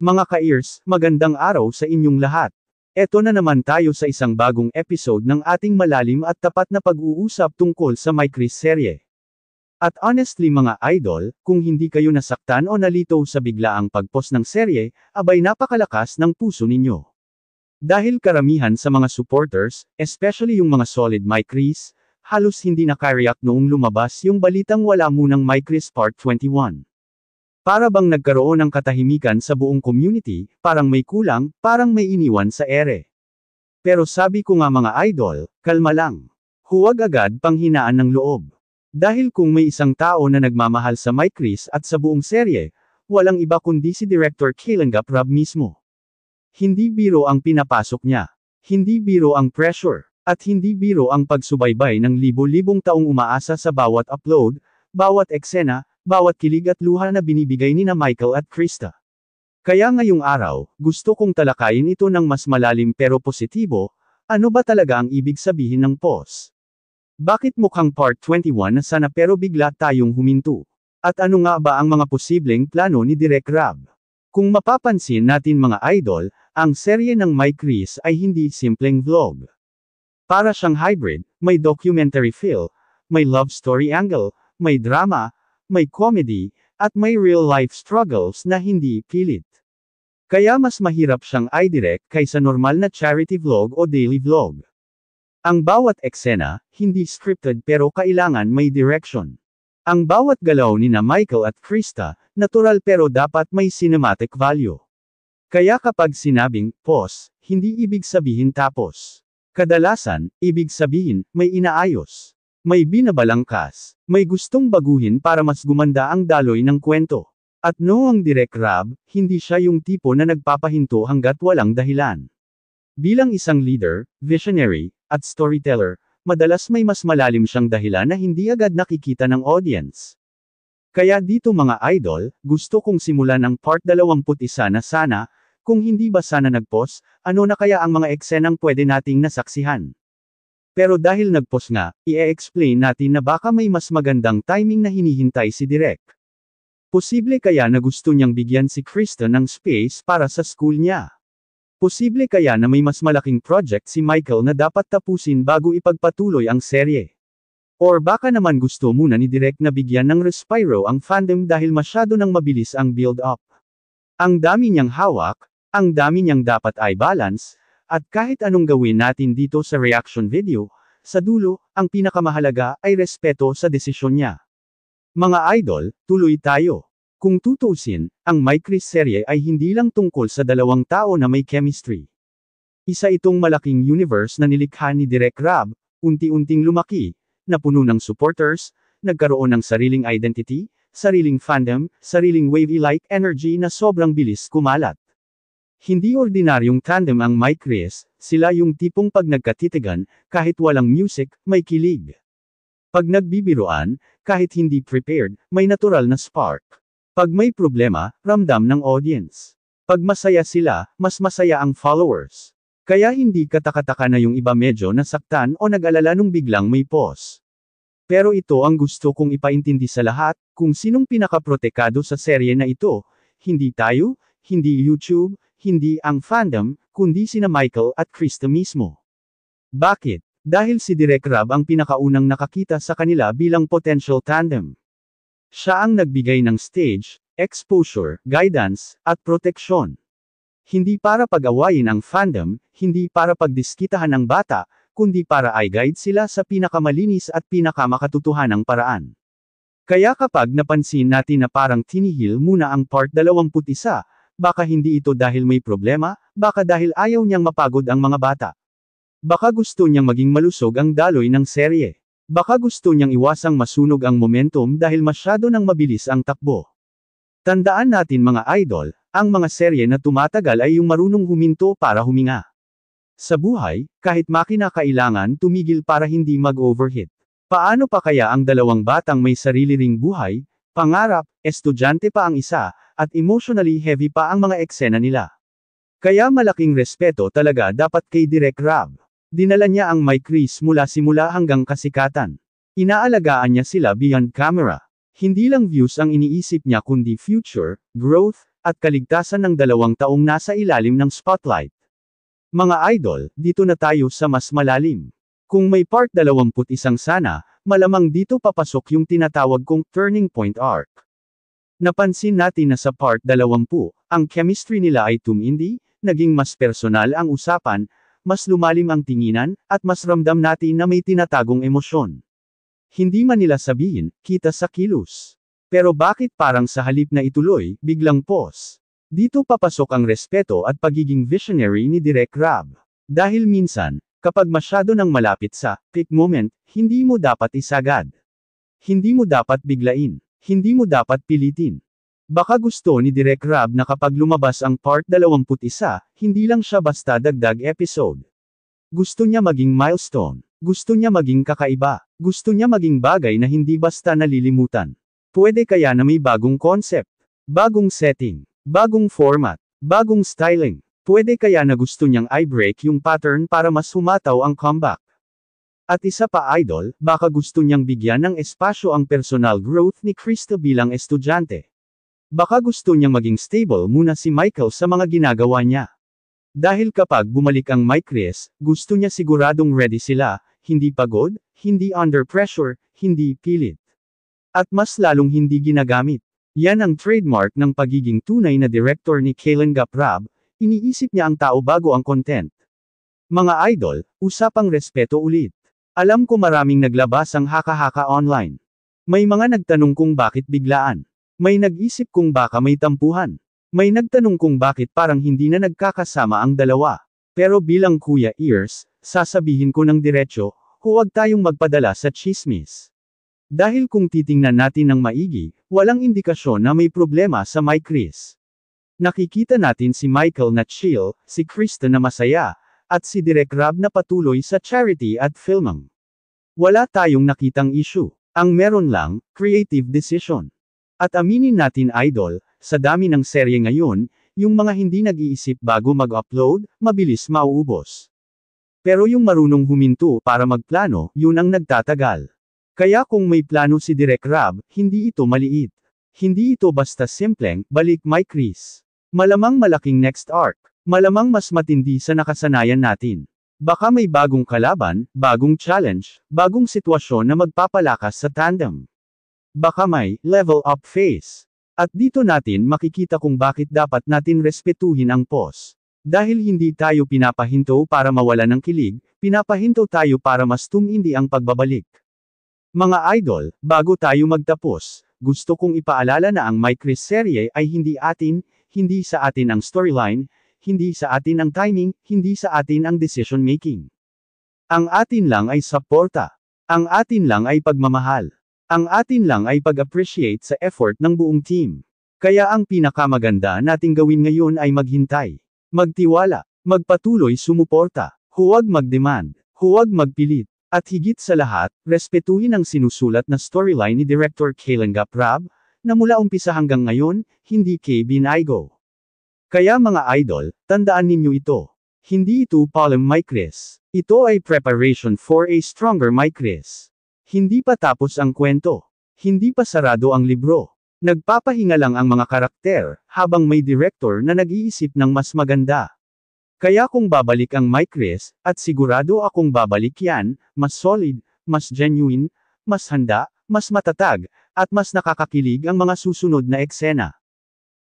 Mga ka-ears, magandang araw sa inyong lahat. Eto na naman tayo sa isang bagong episode ng ating malalim at tapat na pag-uusap tungkol sa My Chris serye. At honestly mga idol, kung hindi kayo nasaktan o nalito sa biglaang pag-post ng serye, abay napakalakas ng puso ninyo. Dahil karamihan sa mga supporters, especially yung mga solid My Chris, halos hindi nakareact noong lumabas yung balitang wala munang My Chris Part 21. Para bang nagkaroon ng katahimikan sa buong community, parang may kulang, parang may iniwan sa ere. Pero sabi ko nga mga idol, kalma lang. Huwag agad panghinaan ng loob. Dahil kung may isang tao na nagmamahal sa My Chris at sa buong serye, walang iba kundi si Director Kailangap Rob mismo. Hindi biro ang pinapasok niya. Hindi biro ang pressure. At hindi biro ang pagsubaybay ng libo-libong taong umaasa sa bawat upload, bawat eksena, bawat kilig at luha na binibigay ni Michael at Krista. Kaya ngayong araw, gusto kong talakayin ito ng mas malalim pero positibo, ano ba talaga ang ibig sabihin ng pause? Bakit mukhang Part 21 na sana pero bigla tayong huminto? At ano nga ba ang mga posibleng plano ni Direk Rob? Kung mapapansin natin mga idol, ang serye ng My Chris ay hindi simpleng vlog. Para siyang hybrid, may documentary feel, may love story angle, may drama, may comedy, at may real-life struggles na hindi pilit. Kaya mas mahirap siyang i-direct kaysa normal na charity vlog o daily vlog. Ang bawat eksena, hindi scripted pero kailangan may direction. Ang bawat galaw ni Michael at Krista, natural pero dapat may cinematic value. Kaya kapag sinabing, pause, hindi ibig sabihin tapos. Kadalasan, ibig sabihin, may inaayos. May binabalangkas, may gustong baguhin para mas gumanda ang daloy ng kwento. At noong Direk Rob, hindi siya yung tipo na nagpapahinto hanggat walang dahilan. Bilang isang leader, visionary, at storyteller, madalas may mas malalim siyang dahilan na hindi agad nakikita ng audience. Kaya dito mga idol, gusto kong simulan ang Part 21 na sana, kung hindi ba sana nag-pause, ano na kaya ang mga eksenang pwede nating nasaksihan. Pero dahil nag-pause nga, i-explain natin na baka may mas magandang timing na hinihintay si Direk. Posible kaya na gusto niyang bigyan si Krista ng space para sa school niya. Posible kaya na may mas malaking project si Michael na dapat tapusin bago ipagpatuloy ang serye. Or baka naman gusto muna ni Direk na bigyan ng respiro ang fandom dahil masyado nang mabilis ang build-up. Ang dami niyang hawak, ang dami niyang dapat i-balance, at kahit anong gawin natin dito sa reaction video, sa dulo, ang pinakamahalaga ay respeto sa desisyon niya. Mga idol, tuloy tayo. Kung tutuusin, ang My Chris serye ay hindi lang tungkol sa dalawang tao na may chemistry. Isa itong malaking universe na nilikha ni Direk Rob, unti-unting lumaki, na puno ng supporters, nagkaroon ng sariling identity, sariling fandom, sariling wavy-like energy na sobrang bilis kumalat. Hindi ordinaryong tandem ang My Chris, sila yung tipong pag nagkatitigan, kahit walang music, may kilig. Pag nagbibiruan, kahit hindi prepared, may natural na spark. Pag may problema, ramdam ng audience. Pag masaya sila, mas masaya ang followers. Kaya hindi katakataka na yung iba medyo nasaktan o nag-alala nung biglang may pause. Pero ito ang gusto kong ipaintindi sa lahat, kung sinong pinakaprotekado sa serye na ito, hindi tayo, hindi YouTube, hindi ang fandom, kundi sina Michael at Krista mismo. Bakit? Dahil si Direk Rob ang pinakaunang nakakita sa kanila bilang potential tandem. Siya ang nagbigay ng stage, exposure, guidance, at proteksyon. Hindi para pag-awayin ang fandom, hindi para pagdiskitahan ang bata, kundi para i-guide sila sa pinakamalinis at pinakamakatotohanang paraan. Kaya kapag napansin natin na parang tinihil muna ang Part 21, baka hindi ito dahil may problema, baka dahil ayaw niyang mapagod ang mga bata. Baka gusto niyang maging malusog ang daloy ng serye. Baka gusto niyang iwasang masunog ang momentum dahil masyado nang mabilis ang takbo. Tandaan natin mga idol, ang mga serye na tumatagal ay yung marunong huminto para huminga. Sa buhay, kahit makina kailangan tumigil para hindi mag-overheat. Paano pa kaya ang dalawang batang may sarili ring buhay, pangarap, estudyante pa ang isa, at emotionally heavy pa ang mga eksena nila. Kaya malaking respeto talaga dapat kay Direk Rob. Dinala niya ang My Chris mula simula hanggang kasikatan. Inaalagaan niya sila beyond camera. Hindi lang views ang iniisip niya kundi future, growth, at kaligtasan ng 2 taong nasa ilalim ng spotlight. Mga idol, dito na tayo sa mas malalim. Kung may part 21 sana, malamang dito papasok yung tinatawag kong turning point arc. Napansin natin na sa part 20, ang chemistry nila ay tumindi, naging mas personal ang usapan, mas lumalim ang tinginan, at mas ramdam natin na may tinatagong emosyon. Hindi man nila sabihin, kita sa kilos. Pero bakit parang sa halip na ituloy, biglang pause? Dito papasok ang respeto at pagiging visionary ni Direk Rab. Dahil minsan, kapag masyado nang malapit sa peak moment, hindi mo dapat isagad. Hindi mo dapat biglain. Hindi mo dapat pilitin. Baka gusto ni Direk Rab na kapag lumabas ang part 21, hindi lang siya basta dagdag episode. Gusto niya maging milestone. Gusto niya maging kakaiba. Gusto niya maging bagay na hindi basta nalilimutan. Pwede kaya na may bagong concept, bagong setting, bagong format, bagong styling. Pwede kaya na gusto niyang i-break yung pattern para mas humataw ang comeback. At isa pa idol, baka gusto niyang bigyan ng espasyo ang personal growth ni Krista bilang estudyante. Baka gusto niyang maging stable muna si Michael sa mga ginagawa niya. Dahil kapag bumalik ang Micris, gusto niya siguradong ready sila, hindi pagod, hindi under pressure, hindi pilit. At mas lalong hindi ginagamit. Yan ang trademark ng pagiging tunay na director ni Kalinga Prab, iniisip niya ang tao bago ang content. Mga idol, usapang respeto ulit. Alam ko maraming naglabas ang haka-haka online. May mga nagtanong kung bakit biglaan. May nag-isip kung baka may tampuhan. May nagtanong kung bakit parang hindi na nagkakasama ang dalawa. Pero bilang Kuya Ears, sasabihin ko ng diretso, huwag tayong magpadala sa chismis. Dahil kung titingnan natin ng maigi, walang indikasyon na may problema sa Micris. Nakikita natin si Michael na chill, si Krista na masaya, at si Direk Rab na patuloy sa charity at filming. Wala tayong nakitang issue. Ang meron lang, creative decision. At aminin natin idol, sa dami ng serye ngayon, yung mga hindi nag-iisip bago mag-upload, mabilis mauubos. Pero yung marunong huminto para magplano, yun ang nagtatagal. Kaya kung may plano si Direk Rab, hindi ito maliit. Hindi ito basta simpleng, balik Micris. Malamang malaking next arc. Malamang mas matindi sa nakasanayan natin. Baka may bagong kalaban, bagong challenge, bagong sitwasyon na magpapalakas sa tandem. Baka may level up phase. At dito natin makikita kung bakit dapat natin respetuhin ang pause. Dahil hindi tayo pinapahinto para mawala ng kilig, pinapahinto tayo para mas tumindi ang pagbabalik. Mga idol, bago tayo magtapos, gusto kong ipaalala na ang Micris serye ay hindi atin, hindi sa atin ang storyline, hindi sa atin ang timing, hindi sa atin ang decision making. Ang atin lang ay suporta. Ang atin lang ay pagmamahal. Ang atin lang ay pag-appreciate sa effort ng buong team. Kaya ang pinakamaganda nating gawin ngayon ay maghintay. Magtiwala. Magpatuloy sumuporta. Huwag mag-demand. Huwag magpilit. At higit sa lahat, respetuhin ang sinusulat na storyline ni Director Kalinga Prab, na mula umpisa hanggang ngayon, hindi binaygo. Kaya mga idol, tandaan ninyo ito. Hindi ito Palem Micris. Ito ay preparation for a stronger Micris. Hindi pa tapos ang kwento. Hindi pa sarado ang libro. Nagpapahinga lang ang mga karakter, habang may director na nag-iisip ng mas maganda. Kaya kung babalik ang Micris, at sigurado akong babalik yan, mas solid, mas genuine, mas handa, mas matatag, at mas nakakakilig ang mga susunod na eksena.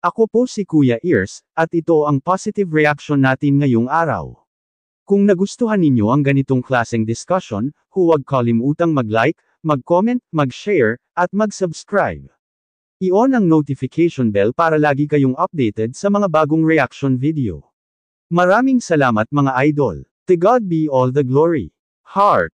Ako po si Kuya Ears, at ito ang positive reaction natin ngayong araw. Kung nagustuhan ninyo ang ganitong klaseng discussion, huwag kalimutang mag-like, mag-comment, mag-share, at mag-subscribe. I-on ang notification bell para lagi kayong updated sa mga bagong reaction video. Maraming salamat mga idol. To God be all the glory. Heart.